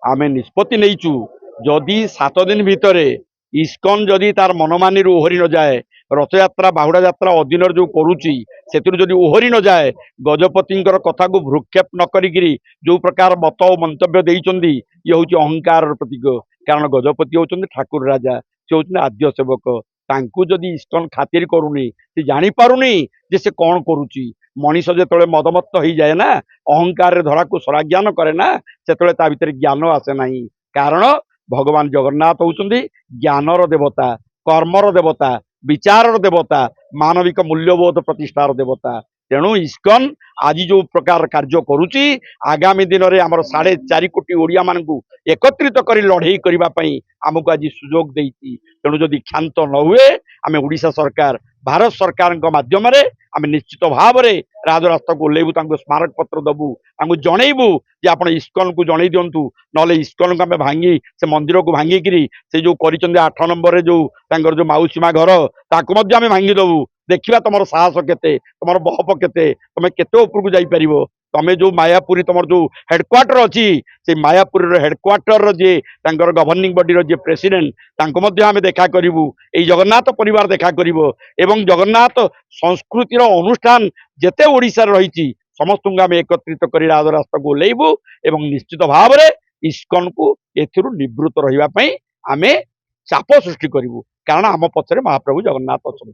आमे निष्पत्ति नहींचु जदि 7 दिन भितर इस्कन जदि तार मनमानी ओहरी न जाए रथयात्रा बाहुड़ा यात्रा अधीन जो करुच्ची से ओहरी न जाए गजपति कथा को भ्रुक्षेप न करी जो प्रकार मत और मंतव्य देइचंदी ये हूँ अहंकार प्रतीक। कारण गजपति होउचंदी ठाकुर राजा से होउचंदी आद्य सेवक तांकु जदि इस्कन खातिर करूनी से जानी पारुनी जे से कौन करुच्ची मनीष जो मदमत्त हो जाए ना अहंकार धरा को सरा ज्ञान करे ना से भितर ज्ञान आसे ना। कारण भगवान जगन्नाथ होउचंदी ज्ञानर देवता कर्मर देवता विचारर देवता मानविक मूल्यबोध प्रतिष्ठार देवता। तेणु इस्कन आज जो प्रकार कार्य करुच्ची आगामी दिन में आमर 4.5 कोटी ओडिया मानू एकत्रित कर लड़े करने आमको आज सुजोग देती। तेणु जदि क्षांत न हुए आम ओडिशा सरकार भारत सरकार माध्यम आम निश्चित भाव में राजरास्ता को ओल्लैबू स्मारक पत्र दबू जनइबू जे आप इस्कन को जन दिंतु ना इस्कन को आम भांगी से मंदिर को भांगिकी से जो कर 8 नंबर जो जो मौसीमा घर ताकू आम भांगी दबू देखा तुम साहस केते तुम बहप केते तुम केते उपरकू जापर तुम जो मायापुरी तुम जो हेडक्वार्टर अच्छी से मायापुरी हेडक्वार्टर जे गवर्निंग बॉडी जे प्रेसिडेंट आम देखा करूँ ये जगन्नाथ परिवार देखा एवं जगन्नाथ संस्कृतिर अनुष्ठान जेते ओडिशा रही समस्त आम एकत्रित कर राजरास्ता को ओल्लैबू एवं निश्चित भाव में इस्कन को निवृत्त रही आम चाप सृष्टि करूँ कारण आम पक्षरे महाप्रभु जगन्नाथ अच्छा।